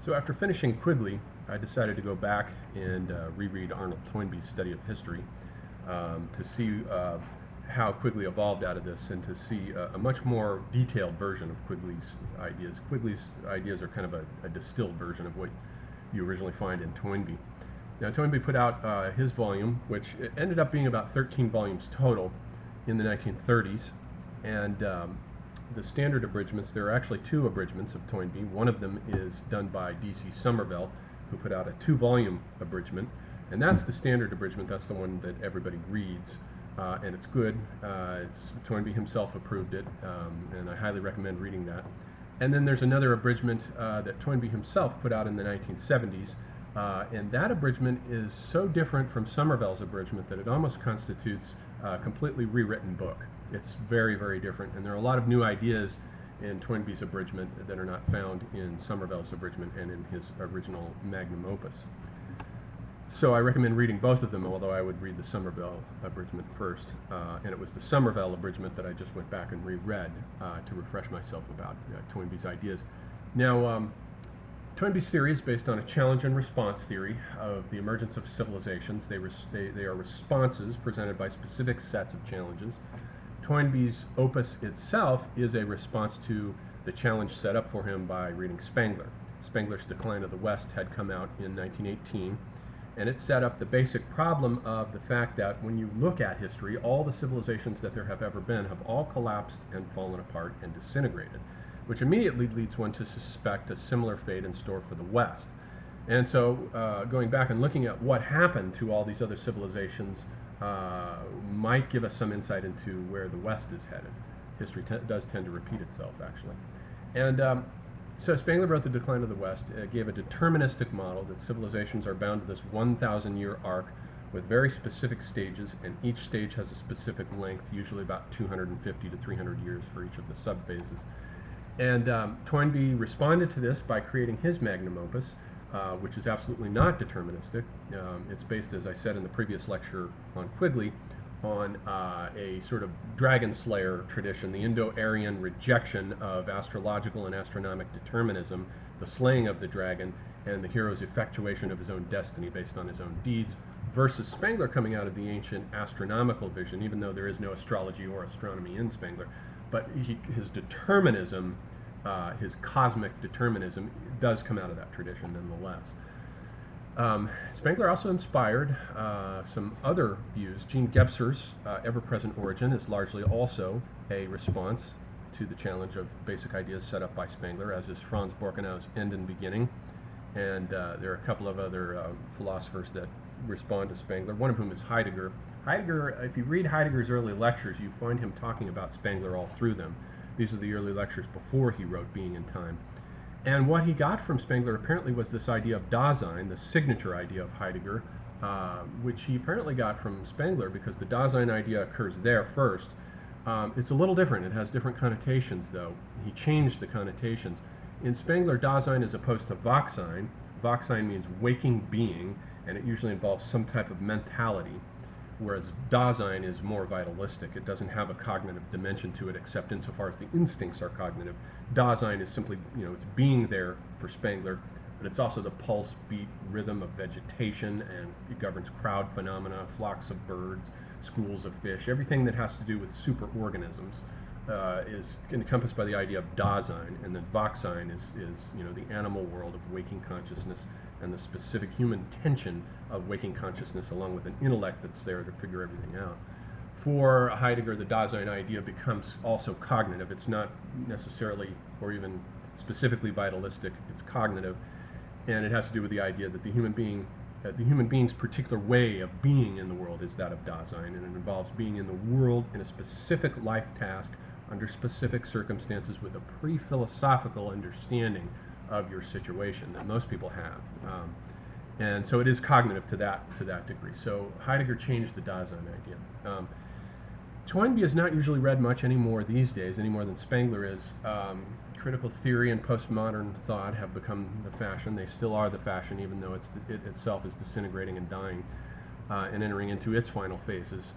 So after finishing Quigley, I decided to go back and reread Arnold Toynbee's study of history to see how Quigley evolved out of this, and to see a much more detailed version of Quigley's ideas. Quigley's ideas are kind of a distilled version of what you originally find in Toynbee. Now, Toynbee put out his volume, which ended up being about 13 volumes total in the 1930s, and the standard abridgments, there are actually two abridgments of Toynbee. One of them is done by D.C. Somerville, who put out a 2-volume abridgment, and that's the standard abridgment. That's the one that everybody reads, and it's good. Toynbee himself approved it, and I highly recommend reading that. And then there's another abridgment that Toynbee himself put out in the 1970s, and that abridgment is so different from Somerville's abridgment that it almost constitutes a completely rewritten book. It's very, very different, and there are a lot of new ideas in Toynbee's abridgment that are not found in Somerville's abridgment and in his original magnum opus. So I recommend reading both of them, although I would read the Somerville abridgment first. And it was the Somerville abridgment that I just went back and reread to refresh myself about Toynbee's ideas. Now, Toynbee's theory is based on a challenge and response theory of the emergence of civilizations. They are responses presented by specific sets of challenges. Toynbee's opus itself is a response to the challenge set up for him by reading Spengler. Spengler's Decline of the West had come out in 1918, and it set up the basic problem of the fact that when you look at history, all the civilizations that there have ever been have all collapsed and fallen apart and disintegrated, which immediately leads one to suspect a similar fate in store for the West. And so going back and looking at what happened to all these other civilizations might give us some insight into where the West is headed. History does tend to repeat itself, actually. And so Spengler wrote The Decline of the West, gave a deterministic model that civilizations are bound to this 1,000-year arc with very specific stages, and each stage has a specific length, usually about 250 to 300 years for each of the subphases. And Toynbee responded to this by creating his magnum opus, which is absolutely not deterministic. It's based, as I said in the previous lecture on Quigley, on a sort of dragon slayer tradition, the Indo-Aryan rejection of astrological and astronomic determinism, the slaying of the dragon, and the hero's effectuation of his own destiny based on his own deeds, versus Spengler coming out of the ancient astronomical vision, even though there is no astrology or astronomy in Spengler. But his determinism, his cosmic determinism, does come out of that tradition nonetheless. Spengler also inspired some other views. Jean Gebser's ever-present origin is largely also a response to the challenge of basic ideas set up by Spengler, as is Franz Borkenau's End and Beginning. And there are a couple of other philosophers that respond to Spengler, one of whom is Heidegger. Heidegger, if you read Heidegger's early lectures, you find him talking about Spengler all through them. These are the early lectures before he wrote Being and Time. And what he got from Spengler apparently was this idea of Dasein, the signature idea of Heidegger, which he apparently got from Spengler because the Dasein idea occurs there first. It's a little different. It has different connotations, though. He changed the connotations. In Spengler, Dasein is opposed to Wachsein. Wachsein means waking being, and it usually involves some type of mentality, whereas Dasein is more vitalistic. It doesn't have a cognitive dimension to it, except insofar as the instincts are cognitive. Dasein is simply, it's being there for Spengler, but it's also the pulse, beat, rhythm of vegetation, and it governs crowd phenomena, flocks of birds, schools of fish. Everything that has to do with superorganisms is encompassed by the idea of Dasein, and then Wachsein is the animal world of waking consciousness and the specific human tension of waking consciousness, along with an intellect that's there to figure everything out. For Heidegger, the Dasein idea becomes also cognitive. It's not necessarily or even specifically vitalistic. It's cognitive, and it has to do with the idea that the human being's particular way of being in the world is that of Dasein, and it involves being in the world in a specific life task under specific circumstances with a pre-philosophical understanding of your situation that most people have. And so it is cognitive to that degree. So Heidegger changed the Dasein idea. Toynbee is not usually read much anymore these days, any more than Spengler is. Critical theory and postmodern thought have become the fashion. They still are the fashion, even though it itself is disintegrating and dying and entering into its final phases.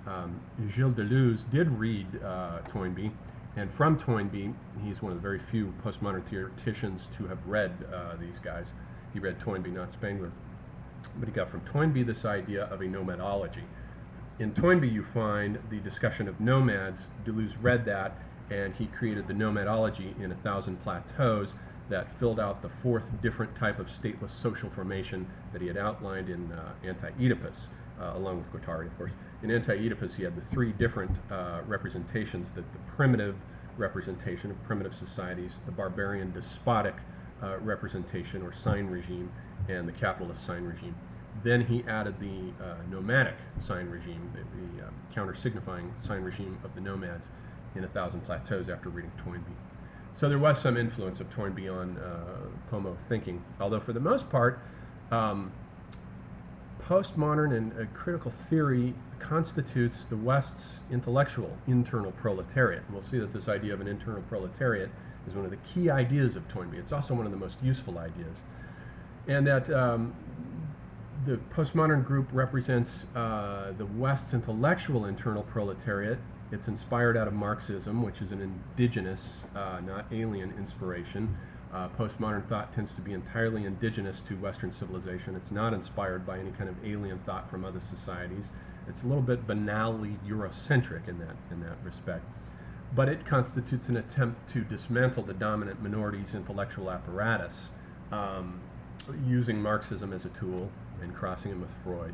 Gilles Deleuze did read Toynbee, and from Toynbee, he's one of the very few postmodern theoreticians to have read these guys. He read Toynbee, not Spengler. But he got from Toynbee this idea of a nomadology. In Toynbee you find the discussion of nomads. Deleuze read that, and he created the nomadology in 1,000 Plateaus that filled out the fourth different type of stateless social formation that he had outlined in Anti-Oedipus, along with Guattari, of course. In Anti-Oedipus he had the three different representations: the primitive representation of primitive societies, the barbarian despotic representation or sign regime, and the capitalist sign regime. Then he added the nomadic sign regime, the counter-signifying sign regime of the nomads in 1,000 Plateaus after reading Toynbee. So there was some influence of Toynbee on Pomo thinking, although for the most part, postmodern and critical theory constitutes the West's intellectual internal proletariat. And we'll see that this idea of an internal proletariat is one of the key ideas of Toynbee. It's also one of the most useful ideas. And that the postmodern group represents the West's intellectual internal proletariat. It's inspired out of Marxism, which is an indigenous, not alien inspiration. Postmodern thought tends to be entirely indigenous to Western civilization. It's not inspired by any kind of alien thought from other societies. It's a little bit banally Eurocentric in that respect. But it constitutes an attempt to dismantle the dominant minority's intellectual apparatus, using Marxism as a tool and crossing it with Freud,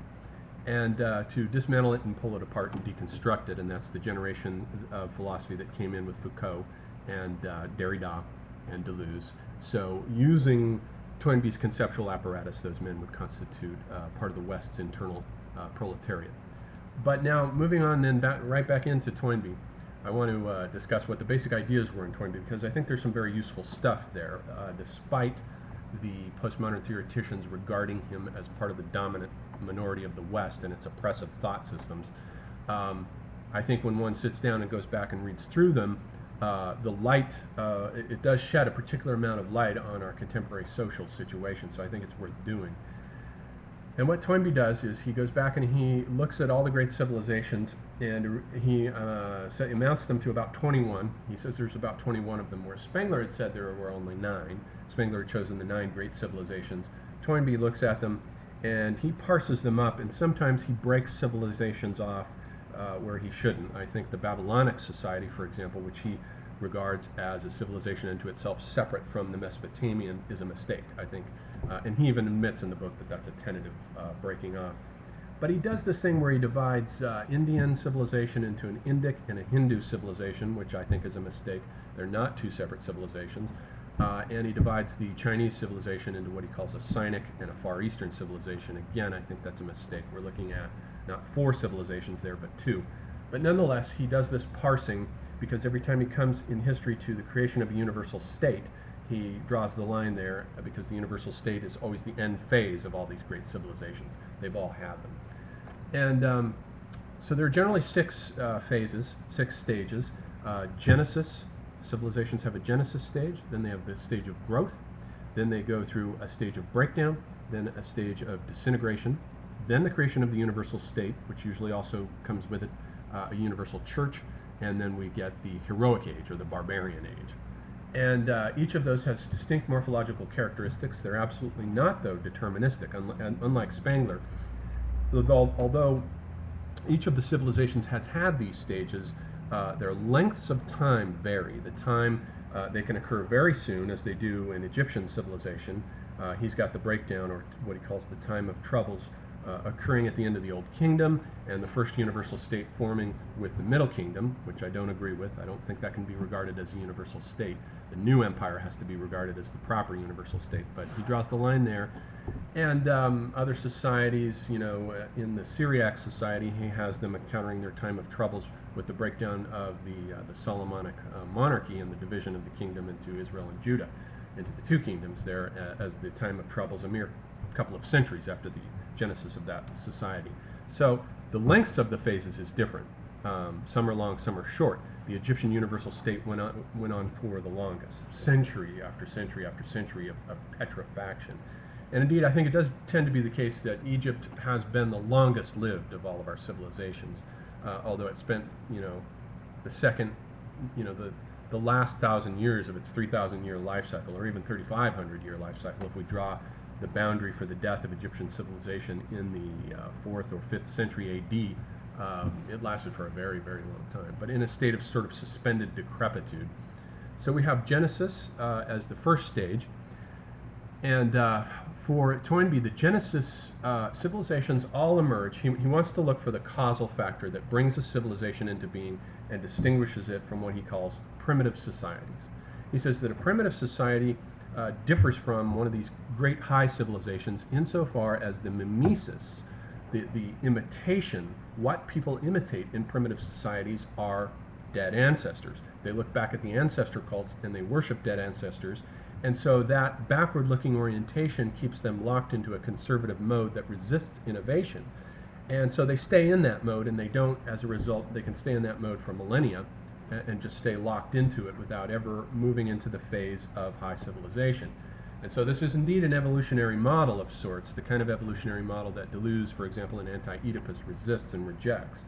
and to dismantle it and pull it apart and deconstruct it. And that's the generation of philosophy that came in with Foucault and Derrida and Deleuze. So using Toynbee's conceptual apparatus, those men would constitute part of the West's internal proletariat. But now, moving on then right back into Toynbee, I want to discuss what the basic ideas were in Toynbee, because I think there's some very useful stuff there, despite the postmodern theoreticians regarding him as part of the dominant minority of the West and its oppressive thought systems. I think when one sits down and goes back and reads through them, the light, it does shed a particular amount of light on our contemporary social situation, so I think it's worth doing. And what Toynbee does is he goes back and he looks at all the great civilizations, and he amounts them to about 21. He says there's about 21 of them, where Spengler had said there were only 9. Spengler had chosen the 9 great civilizations. Toynbee looks at them and he parses them up, and sometimes he breaks civilizations off where he shouldn't. I think the Babylonic society, for example, which he regards as a civilization unto itself separate from the Mesopotamian, is a mistake, I think. And he even admits in the book that that's a tentative breaking off. But he does this thing where he divides Indian civilization into an Indic and a Hindu civilization, which I think is a mistake. They're not two separate civilizations. And he divides the Chinese civilization into what he calls a Sinic and a Far Eastern civilization. Again, I think that's a mistake. We're looking at not 4 civilizations there, but 2. But nonetheless, he does this parsing because every time he comes in history to the creation of a universal state, he draws the line there because the universal state is always the end phase of all these great civilizations. They've all had them. And so there are generally 6 phases, 6 stages. Genesis. Civilizations have a genesis stage, then they have the stage of growth, then they go through a stage of breakdown, then a stage of disintegration, then the creation of the universal state, which usually also comes with it a universal church, and then we get the heroic age, or the barbarian age. And each of those has distinct morphological characteristics. They're absolutely not, though, deterministic, unlike Spengler. Although each of the civilizations has had these stages, their lengths of time vary. The time, they can occur very soon, as they do in Egyptian civilization. He's got the breakdown, or what he calls the time of troubles, occurring at the end of the Old Kingdom, and the first universal state forming with the Middle Kingdom, which I don't agree with. I don't think that can be regarded as a universal state. The new empire has to be regarded as the proper universal state, but he draws the line there. And other societies, you know, in the Syriac society, he has them encountering their time of troubles with the breakdown of the Solomonic monarchy and the division of the kingdom into Israel and Judah, into the 2 kingdoms there, as the time of troubles a mere couple of centuries after the genesis of that society. So the lengths of the phases is different. Some are long, some are short. The Egyptian universal state went on for the longest, century after century after century of petrifaction. And indeed, I think it does tend to be the case that Egypt has been the longest lived of all of our civilizations, although it spent, you know, the last 1,000 years of its 3,000-year life cycle, or even 3,500-year life cycle, if we draw the boundary for the death of Egyptian civilization in the 4th or 5th century AD. It lasted for a very, very long time, but in a state of sort of suspended decrepitude. So we have Genesis as the first stage, and for Toynbee, the Genesis civilizations all emerge. He wants to look for the causal factor that brings a civilization into being and distinguishes it from what he calls primitive societies. He says that a primitive society differs from one of these great high civilizations insofar as the mimesis, the imitation, what people imitate in primitive societies are dead ancestors. They look back at the ancestor cults and they worship dead ancestors, and so that backward-looking orientation keeps them locked into a conservative mode that resists innovation. And so they stay in that mode, and they don't, as a result, they can stay in that mode for millennia and just stay locked into it without ever moving into the phase of high civilization. And so this is indeed an evolutionary model of sorts, the kind of evolutionary model that Deleuze, for example, in Anti-Oedipus resists and rejects.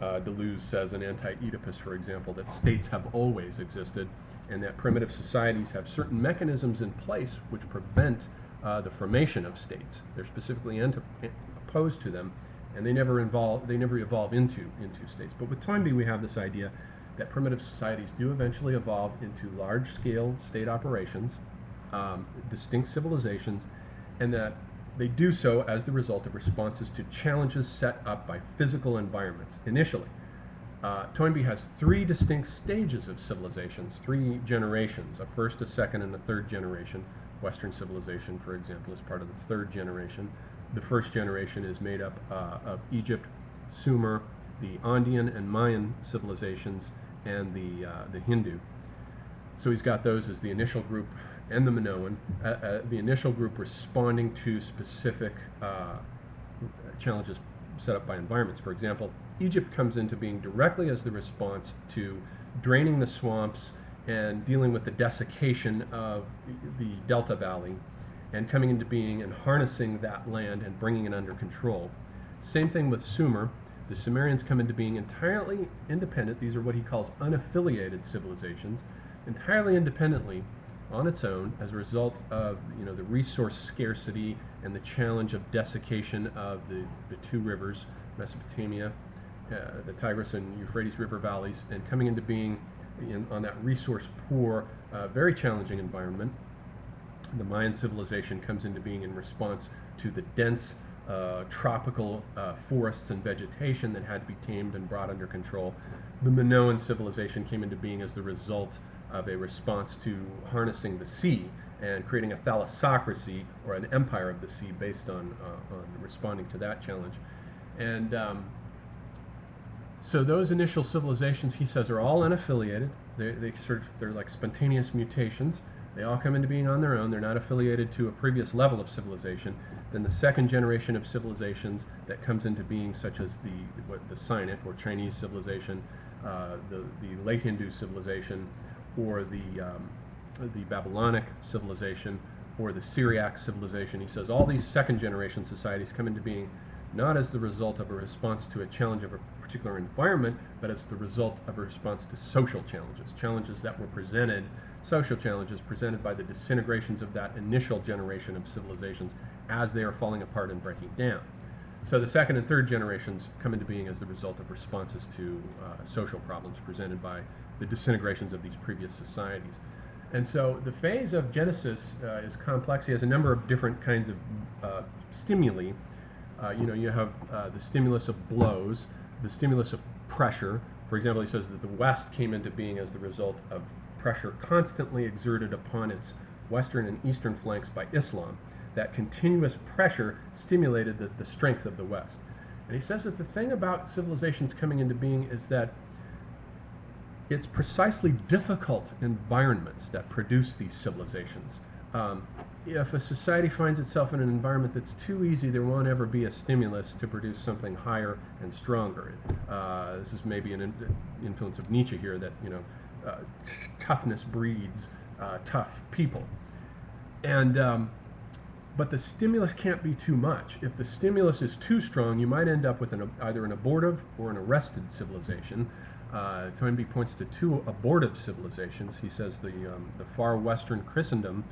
Deleuze says in Anti-Oedipus, for example, that states have always existed and that primitive societies have certain mechanisms in place which prevent the formation of states. They're specifically opposed to them, and they never evolve into states. But with Toynbee, we have this idea that primitive societies do eventually evolve into large-scale state operations, distinct civilizations, and that they do so as the result of responses to challenges set up by physical environments initially. Toynbee has 3 distinct stages of civilizations, 3 generations, a first, a second, and a third generation. Western civilization, for example, is part of the third generation. The first generation is made up of Egypt, Sumer, the Andean and Mayan civilizations, and the Hindu. So he's got those as the initial group, and the Minoan, the initial group responding to specific challenges set up by environments. For example, Egypt comes into being directly as the response to draining the swamps and dealing with the desiccation of the Delta Valley, and coming into being and harnessing that land and bringing it under control. Same thing with Sumer. The Sumerians come into being entirely independent. These are what he calls unaffiliated civilizations, entirely independently on its own as a result of the resource scarcity and the challenge of desiccation of the 2 rivers, Mesopotamia, the Tigris and Euphrates River valleys, and coming into being on that resource poor, very challenging environment. The Mayan civilization comes into being in response to the dense tropical forests and vegetation that had to be tamed and brought under control. The Minoan civilization came into being as the result of a response to harnessing the sea and creating a thalassocracy, or an empire of the sea, based on responding to that challenge. And so those initial civilizations, he says, are all unaffiliated. They're like spontaneous mutations. They all come into being on their own. They're not affiliated to a previous level of civilization. Then the second generation of civilizations that comes into being, such as the Sinic or Chinese civilization, the late Hindu civilization, or the Babylonic civilization, or the Syriac civilization. He says all these second generation societies come into being not as the result of a response to a challenge of a particular environment, but as the result of a response to social challenges, challenges that were presented, social challenges presented by the disintegrations of that initial generation of civilizations as they are falling apart and breaking down. So the second and third generations come into being as the result of responses to social problems presented by the disintegrations of these previous societies. And so the phase of Genesis is complex. He has a number of different kinds of stimuli. You have the stimulus of blows, the stimulus of pressure. For example, he says that the West came into being as the result of pressure constantly exerted upon its western and eastern flanks by Islam. That continuous pressure stimulated the strength of the West. And he says that the thing about civilizations coming into being is that it's precisely difficult environments that produce these civilizations. If a society finds itself in an environment that's too easy, there won't ever be a stimulus to produce something higher and stronger. This is maybe an influence of Nietzsche here, that toughness breeds tough people. And but the stimulus can't be too much. If the stimulus is too strong, you might end up with either an abortive or an arrested civilization. Toynbee points to 2 abortive civilizations. He says the far western Christendom